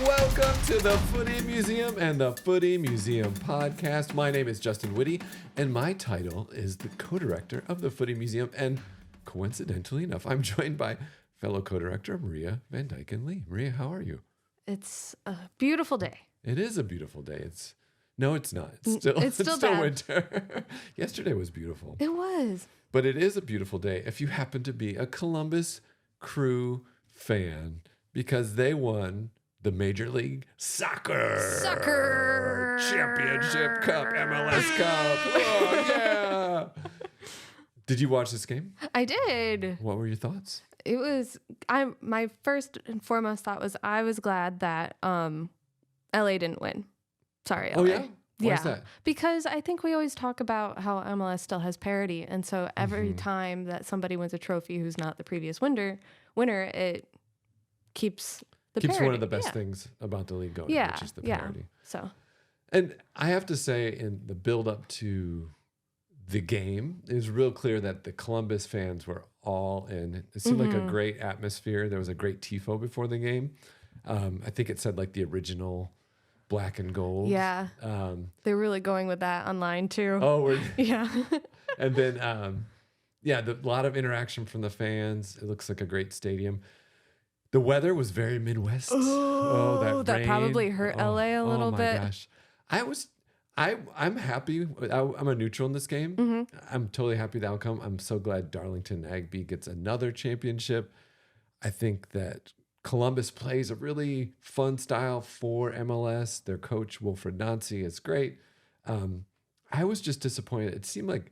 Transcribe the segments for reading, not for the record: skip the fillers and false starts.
Welcome to the Footy Museum and the Footy Museum podcast. My name is Justin Whitty, and my title is the co-director of the Footy Museum. And coincidentally enough, I'm joined by fellow co-director Maria Van Dyken Lee. Maria, how are you? It's a beautiful day. It is a beautiful day. No, it's not. It's still winter. Yesterday was beautiful. It was. But it is a beautiful day if you happen to be a Columbus Crew fan because they won the Major League Soccer Championship Cup, MLS Cup. Oh, yeah. Did you watch this game? I did. What were your thoughts? It was, my first and foremost thought was I was glad that LA didn't win. Sorry, LA. Oh, yeah? Why is that? Because I think we always talk about how MLS still has parity. And so every time that somebody wins a trophy who's not the previous winner, it keeps the parity. One of the best things about the league going, which is the parity. So, and I have to say, in the build up to the game, it was real clear that the Columbus fans were all in. It seemed like a great atmosphere. There was a great tifo before the game. I think it said like the original black and gold. Yeah. They were really going with that online too. Oh, yeah. And then, a lot of interaction from the fans. It looks like a great stadium. The weather was very Midwest. That rain. Probably hurt LA a little bit. Oh my gosh. I'm happy. I'm a neutral in this game. I'm totally happy with the outcome. I'm so glad Darlington Agby gets another championship. I think that Columbus plays a really fun style for MLS. Their coach, Wilfred Nancy, is great. I was just disappointed. It seemed like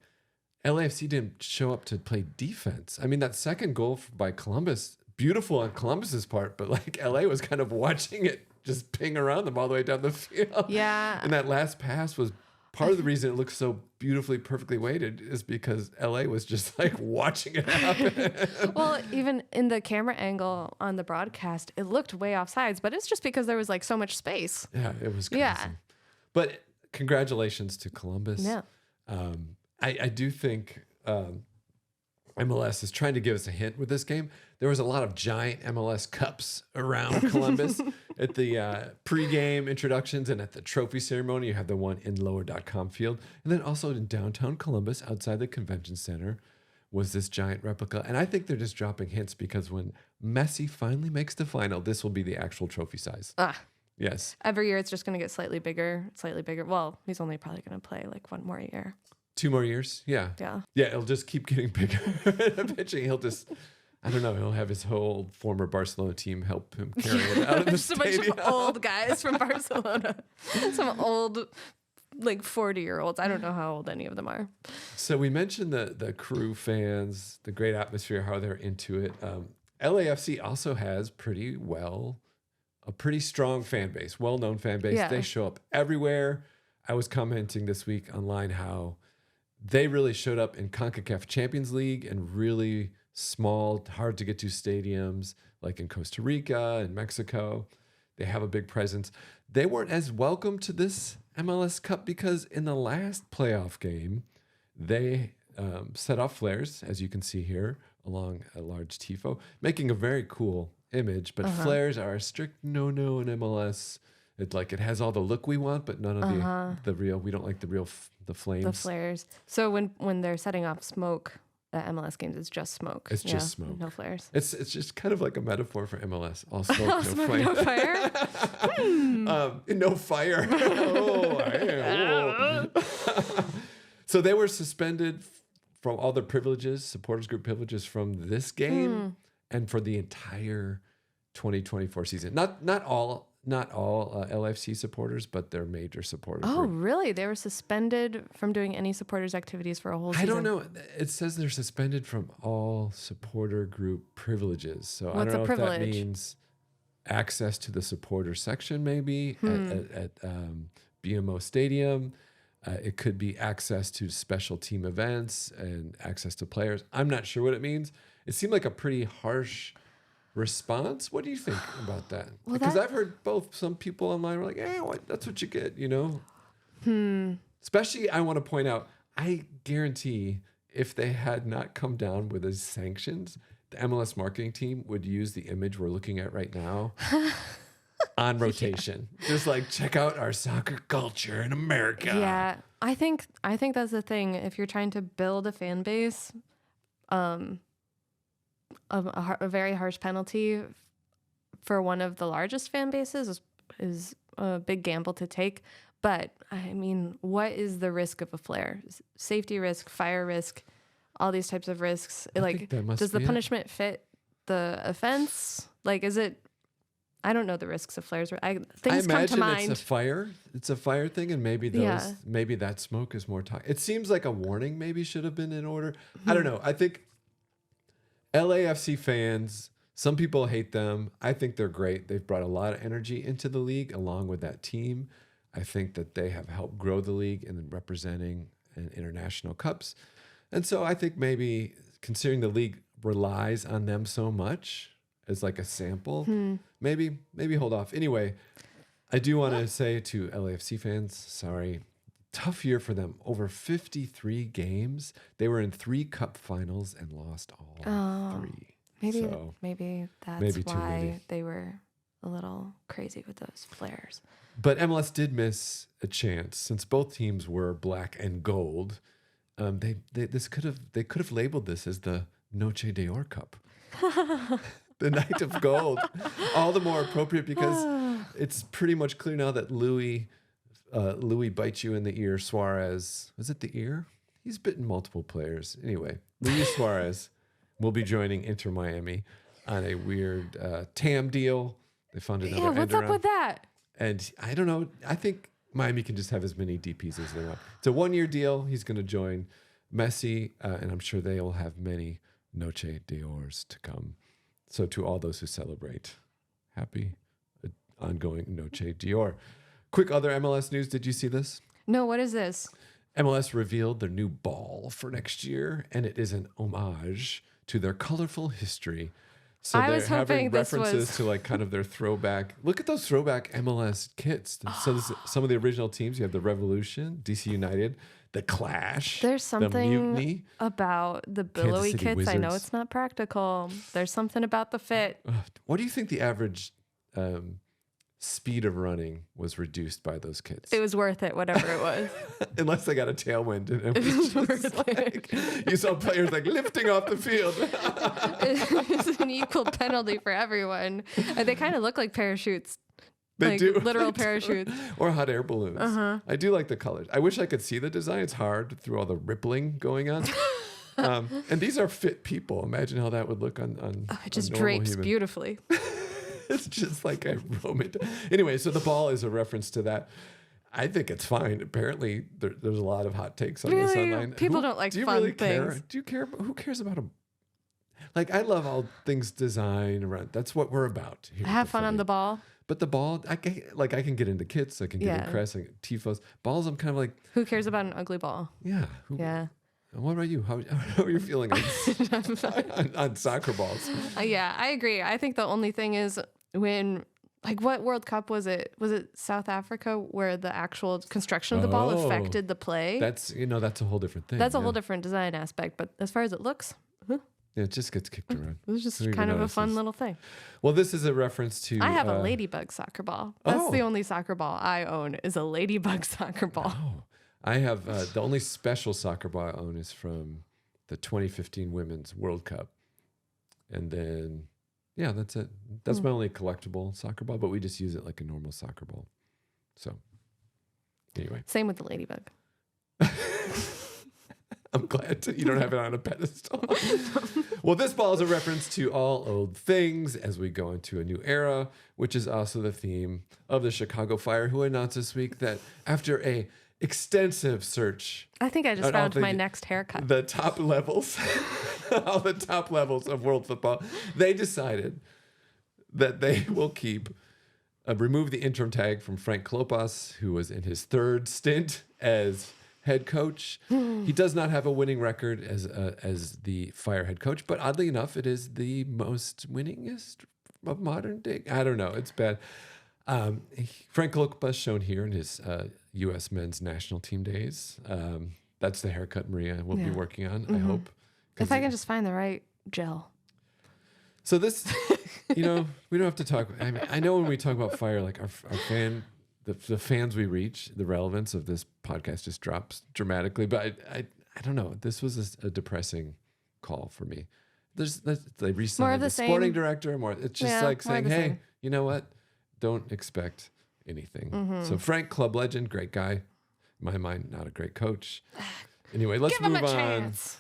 LAFC didn't show up to play defense. I mean, that second goal by Columbus, beautiful on Columbus's part, but like LA was kind of watching it just ping around them all the way down the field. Yeah. And that last pass was part of the reason it looked so beautifully, perfectly weighted is because LA was just like watching it happen. Well, even in the camera angle on the broadcast, it looked way off sides, but it's just because there was like so much space. Yeah, it was crazy. Yeah. But congratulations to Columbus. Yeah. I do think MLS is trying to give us a hint with this game. There was a lot of giant MLS Cups around Columbus at the pregame introductions and at the trophy ceremony. You have the one in lower.com field. And then also in downtown Columbus, outside the convention center, was this giant replica. And I think they're just dropping hints because when Messi finally makes the final, this will be the actual trophy size. Yes. Every year it's just going to get slightly bigger. Well, he's only probably going to play like one more year. 2 more years? Yeah. Yeah. Yeah, it'll just keep getting bigger. Eventually he'll just, I don't know, he'll have his whole former Barcelona team help him carry it out of the stadium. A bunch of old guys from Barcelona. Some old, like 40-year-olds. I don't know how old any of them are. So we mentioned the Crew fans, the great atmosphere, how they're into it. LAFC also has a pretty strong fan base, well-known fan base. Yeah. They show up everywhere. I was commenting this week online how they really showed up in CONCACAF Champions League and really small, hard to get to stadiums like in Costa Rica and Mexico. They have a big presence. They weren't as welcome to this MLS Cup because in the last playoff game, they set off flares, as you can see here, along a large tifo, making a very cool image. But flares are a strict no-no in MLS. It has all the look we want, but none of the real. We don't like the flames. The flares. So when they're setting off smoke at MLS games, it's just smoke. It's just smoke. No flares. It's just kind of like a metaphor for MLS. All smoke, All no smoke, flame. no fire. No fire. So they were suspended from all their privileges, supporters group privileges from this game and for the entire 2024 season. Not all LFC supporters, but their major supporters. Oh, really? They were suspended from doing any supporters activities for a whole season? I don't know. It says they're suspended from all supporter group privileges. So I don't know if that means access to the supporter section maybe at BMO Stadium. It could be access to special team events and access to players. I'm not sure what it means. It seemed like a pretty harsh response. What do you think about that? Well, because I've heard both. Some people online were like, that's what you get, you know? Especially, I want to point out, I guarantee if they had not come down with those sanctions, the MLS marketing team would use the image we're looking at right now on rotation. Just like, check out our soccer culture in America. Yeah, I think that's the thing. If you're trying to build a fan base, a very harsh penalty for one of the largest fan bases is a big gamble to take. But I mean, what is the risk of a flare? Safety risk, fire risk, all these types of risks. Like, does the punishment fit the offense? Like, is it? I don't know the risks of flares. Things come to mind. It's a fire. It's a fire thing, and maybe maybe that smoke is more toxic. It seems like a warning maybe should have been in order. I don't know. I think LAFC fans, some people hate them. I think they're great. They've brought a lot of energy into the league along with that team. I think that they have helped grow the league and representing in international cups. And so I think maybe considering the league relies on them so much as like a sample, maybe hold off. Anyway, I do want to say to LAFC fans, sorry, tough year for them. Over 53 games. They were in 3 cup finals and lost all 3. Maybe that's why they were a little crazy with those flares. But MLS did miss a chance since both teams were black and gold. They could have labeled this as the Noche de Oro Cup, the night of gold. All the more appropriate because it's pretty much clear now that Louis bites you in the ear. Suarez, was it the ear? He's bitten multiple players. Anyway, Luis Suarez will be joining Inter Miami on a weird TAM deal. They found another. Yeah, what's up with that? And I don't know. I think Miami can just have as many DPs as they want. It's a 1-year deal. He's going to join Messi, and I'm sure they will have many Noche de Ors to come. So to all those who celebrate, happy ongoing Noche de Oro. Quick other MLS news. Did you see this? No, what is this? MLS revealed their new ball for next year, and it is an homage to their colorful history. So they're having references to like kind of their throwback. Look at those throwback MLS kits. So some of the original teams. You have the Revolution, DC United, the Clash. There's something the Mutiny, about the billowy kits. Wizards. I know it's not practical. There's something about the fit. What do you think the average speed of running was reduced by those kits? It was worth it, whatever it was. Unless they got a tailwind. And it was just like, you saw players like lifting off the field. It's an equal penalty for everyone. They kind of look like parachutes. They do. Literal parachutes. Or hot air balloons. I do like the colors. I wish I could see the design. It's hard through all the rippling going on. And these are fit people. Imagine how that would look on it just drapes beautifully. It's just like a Roman. Anyway, so the ball is a reference to that. I think it's fine. Apparently, there's a lot of hot takes on this online. People don't like fun things. Care? Do you care? Who cares about them? Like, I love all things design around. That's what we're about. Have fun on the ball. But the ball, I can get into kits. I can get into crest, I get tifos. Balls, I'm kind of like. Who cares about an ugly ball? Yeah. What about you? How are you feeling on soccer balls? Yeah, I agree. I think the only thing is when, like, what World Cup was it? Was it South Africa where the actual construction of the ball affected the play? That's a whole different thing. That's a whole different design aspect. But as far as it looks, yeah, it just gets kicked around. It was just kind of a fun little thing. Well, this is a reference to. I have a ladybug soccer ball. That's the only soccer ball I own is a ladybug soccer ball. Oh. I have the only special soccer ball I own is from the 2015 Women's World Cup. And then, yeah, that's it. That's my only collectible soccer ball, but we just use it like a normal soccer ball. So, anyway. Same with the ladybug. I'm glad you don't have it on a pedestal. Well, this ball is a reference to all old things as we go into a new era, which is also the theme of the Chicago Fire, who announced this week that after a extensive search. I think I just found my next haircut. The top levels, all the top levels of world football, they decided that they will remove the interim tag from Frank Klopas, who was in his 3rd stint as head coach. He does not have a winning record as the Fire head coach, but oddly enough, it is the most winningest of modern day. I don't know. It's bad. Frank Klopas shown here in his U.S. men's national team days. That's the haircut Maria will be working on, I hope. If I can just find the right gel. So this we don't have to talk. I mean, I know when we talk about fire, like our the fans we reach, the relevance of this podcast just drops dramatically. But I don't know. This was a depressing call for me. They re-signed the sporting director. It's just like saying, hey, same. you know what? Don't expect anything. So Frank, club legend, great guy. In my mind, not a great coach. Anyway, let's Give him move a on chance.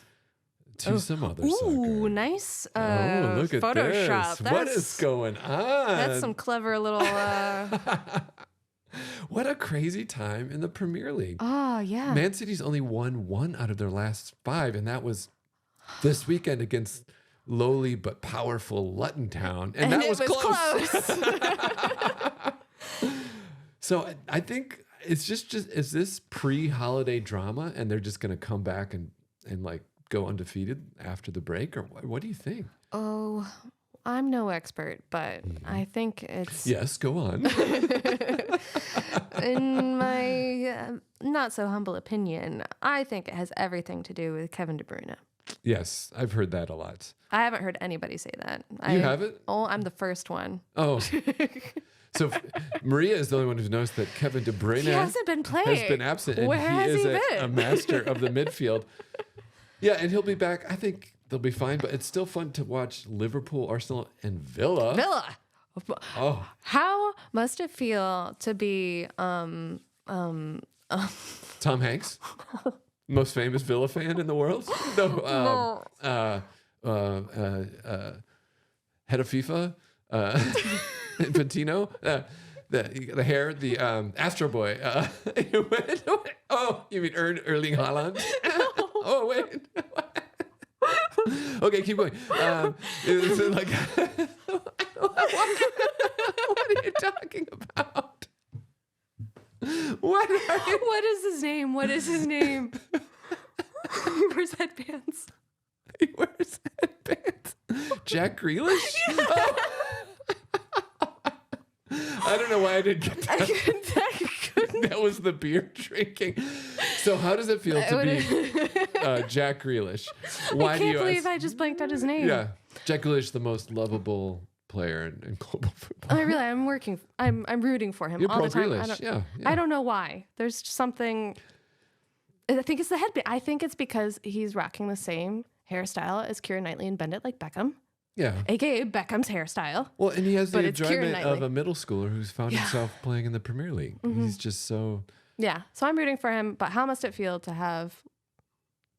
to some other soccer. Ooh, nice Look at Photoshop. this. What is going on? That's some clever little... What a crazy time in the Premier League. Oh, yeah. Man City's only won 1 out of their last 5, and that was this weekend against lowly but powerful Luton Town. And that was close. So I think it's just is this pre-holiday drama, and they're just going to come back and like go undefeated after the break, or what do you think? Oh, I'm no expert, but I think it's... Yes, go on. In my not so humble opinion, I think it has everything to do with Kevin De Bruyne. Yes, I've heard that a lot. I haven't heard anybody say that. You haven't? Oh, I'm the first one. Oh. So Maria is the only one who's noticed that Kevin De Bruyne He hasn't been playing. has been absent. And Where has he been? A master of the midfield. Yeah, and he'll be back. I think they'll be fine, but it's still fun to watch Liverpool, Arsenal, and Villa. Oh. How must it feel to be Tom Hanks, most famous Villa fan in the world? No. Head of FIFA, Infantino, the hair, the Astro Boy. Oh, you mean Erling Haaland? Oh, wait. Okay, keep going. Is it like, what are you talking about? What is his name? What is his name? He wears headbands. He wears headbands. Jack Grealish? Oh. I don't know why I didn't get that. That was the beer drinking. So how does it feel to be Jack Grealish? Why I can't believe I just blanked out his name. Yeah, Jack Grealish, the most lovable player in global football. I'm rooting for him all the time. Grealish. I don't know why. There's something. I think it's the headband. I think it's because he's rocking the same hairstyle as Keira Knightley and Bend It Like Beckham. Yeah. AKA Beckham's hairstyle. Well, and he has the enjoyment of a middle schooler who's found himself playing in the Premier League. Mm-hmm. He's just so... Yeah. So I'm rooting for him, but how must it feel to have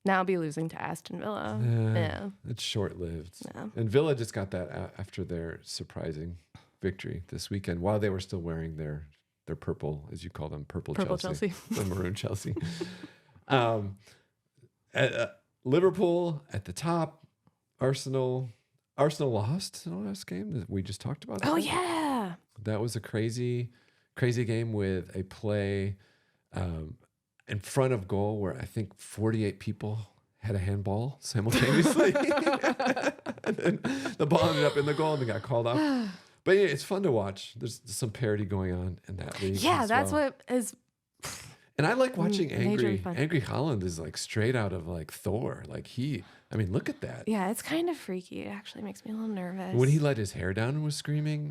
now be losing to Aston Villa? Yeah. It's short-lived. Yeah. And Villa just got that after their surprising victory this weekend while they were still wearing their purple, as you call them, purple Chelsea. The maroon Chelsea. Liverpool at the top. Arsenal lost in the last game that we just talked about. Oh, yeah. That was a crazy game with a play in front of goal where I think 48 people had a handball simultaneously. And then the ball ended up in the goal and they got called off. But yeah, it's fun to watch. There's some parody going on in that league. Yeah, that's what is... And I like watching Angry Haaland is like straight out of like Thor. Like look at that. Yeah, it's kind of freaky. It actually makes me a little nervous. When he let his hair down and was screaming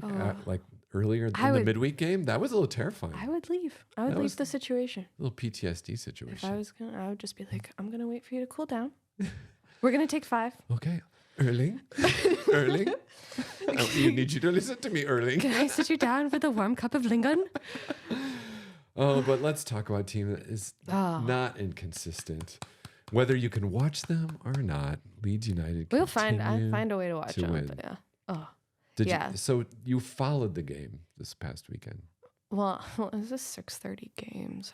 earlier in the midweek game, that was a little terrifying. I would leave. I would leave the situation. A little PTSD situation. If I was I would just be like, I'm gonna wait for you to cool down. We're gonna take 5. Okay. Erling. I need you to listen to me, Erling. Can I sit you down with a warm cup of Lingon? Oh, but let's talk about a team that is not inconsistent. Whether you can watch them or not, Leeds United. I'll find a way to watch them. Win. But yeah. Oh. So you folled the game this past weekend. Well, it was a 6:30 game, so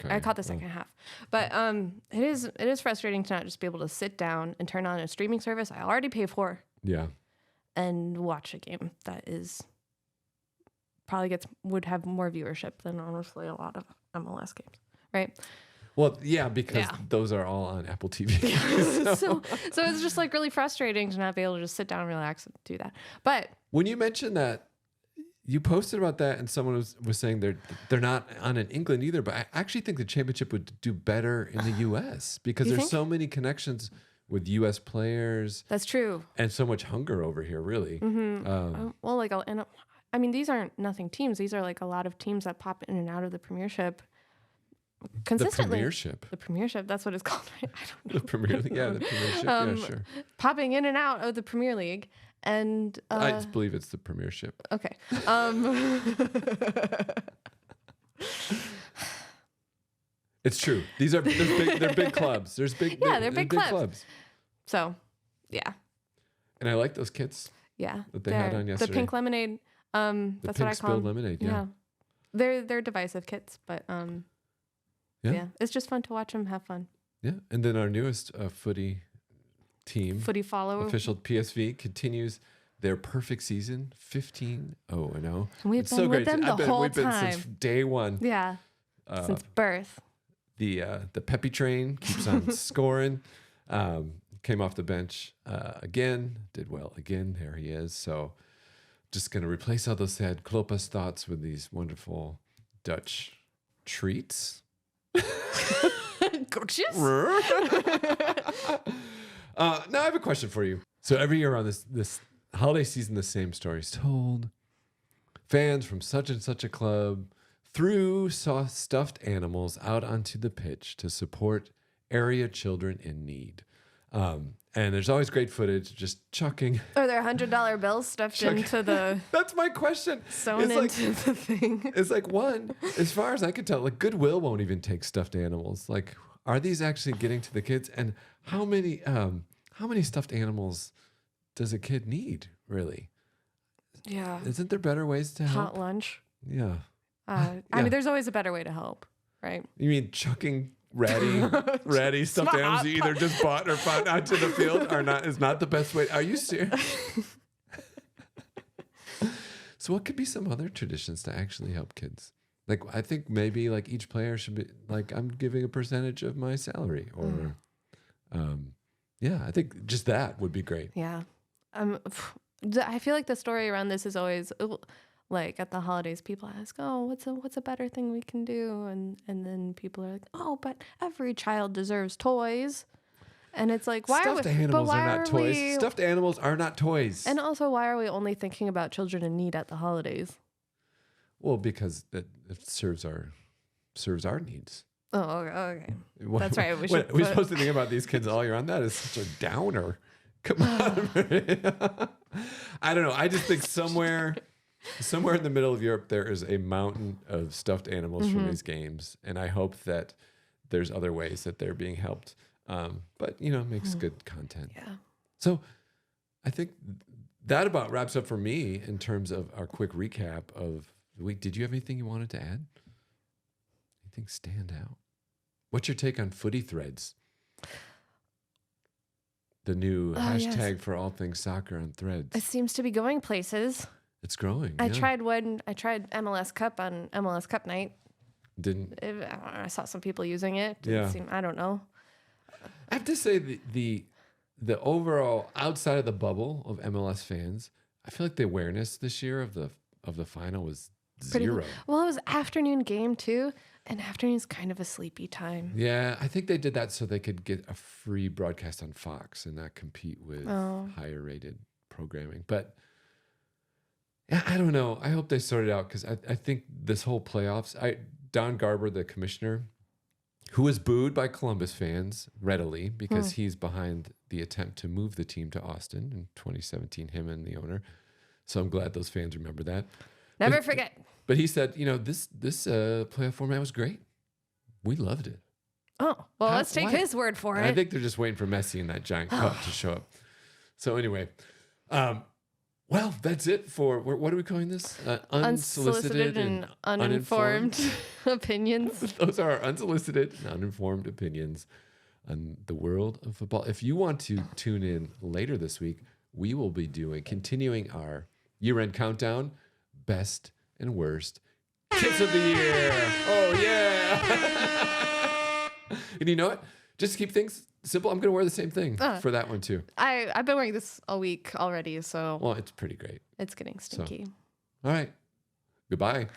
I caught the second half. But it is frustrating to not just be able to sit down and turn on a streaming service I already pay for. Yeah. And watch a game that is would have more viewership than honestly a lot of MLS games, right? Well, yeah, because those are all on Apple TV. so it's just like really frustrating to not be able to just sit down and relax and do that. But when you mentioned that, you posted about that, and someone was saying they're not on in England either. But I actually think the championship would do better in the U.S. because there's so many connections with U.S. players. That's true. And so much hunger over here, really. I mean, these aren't nothing teams. These are like a lot of teams that pop in and out of the Premiership consistently. The Premiership, that's what it's called. Right? I don't know. The Premier League, yeah, the Premiership, yeah, sure. Popping in and out of the Premier League. And I believe it's the Premiership. Okay. It's true. They're big clubs. They're big clubs. So, yeah. And I like those kits. Yeah. That they had on yesterday. The pink lemonade. That's what I call them. Lemonade. Yeah. They're divisive kits, but yeah, it's just fun to watch them have fun. Yeah, and then our newest footy team, Footy Follow, official PSV, continues their perfect season, 15-0-0. And we've been with them the whole time. We've been since day one. Yeah, since birth. The Peppy train keeps on scoring. Came off the bench again, did well again. There he is. So just going to replace all those sad Klopas thoughts with these wonderful Dutch treats. Gorgeous. Now I have a question for you. So every year around this holiday season, the same story is told. Fans from such and such a club threw stuffed animals out onto the pitch to support area children in need. And there's always great footage just chucking. Are there $100 bills stuffed into the... That's my question. Sewn into the thing. It's like, one, as far as I can tell, like Goodwill won't even take stuffed animals. Like, are these actually getting to the kids? And how many stuffed animals does a kid need, really? Yeah. Isn't there better ways to help? Hot lunch. Yeah. I mean, there's always a better way to help, right? You mean chucking ratty stuffed animals you either just bought or found out to the field is not the best way? Are you serious? So what could be some other traditions to actually help kids? Like, I think maybe like each player should be like, I'm giving a percentage of my salary, or yeah, I think just that would be great. Yeah. I feel like the story around this is always like at the holidays, people ask, "Oh, what's a better thing we can do?" And then people are like, "Oh, but every child deserves toys." And it's like, Stuffed animals are not toys. Stuffed animals are not toys. And also, why are we only thinking about children in need at the holidays? Well, because it serves our needs. Oh, okay. That's right. We're supposed to think about these kids all year round. That is such a downer. Come on. I don't know. I just think somewhere in the middle of Europe, there is a mountain of stuffed animals from these games. And I hope that there's other ways that they're being helped. But, it makes good content. Yeah. So I think that about wraps up for me in terms of our quick recap of the week. Did you have anything you wanted to add? Anything stand out? What's your take on footy threads? The new hashtag for all things soccer on Threads. It seems to be going places. It's growing. I tried MLS Cup on MLS Cup night. I saw some people using it. I don't know. I have to say the overall outside of the bubble of MLS fans, I feel like the awareness this year of the final was zero. Well, it was afternoon game too, and afternoon's kind of a sleepy time. Yeah, I think they did that so they could get a free broadcast on Fox and not compete with higher rated programming. But yeah, I don't know. I hope they sort it out, because I think this whole playoffs, Don Garber, the commissioner, who was booed by Columbus fans readily because he's behind the attempt to move the team to Austin in 2017, him and the owner. So I'm glad those fans remember that. Never forget. But he said, this playoff format was great. We loved it. Oh, well, let's take his word for it. I think they're just waiting for Messi in that giant cup to show up. So anyway, well, that's it for, what are we calling this? Unsolicited and uninformed opinions. Those are our unsolicited and uninformed opinions on the world of football. If you want to tune in later this week, we will be continuing our year-end countdown, best and worst kits of the year. Oh, yeah. And you know what? Just to keep things simple, I'm going to wear the same thing for that one, too. I've been wearing this all week already, so... Well, it's pretty great. It's getting stinky. So, all right. Goodbye.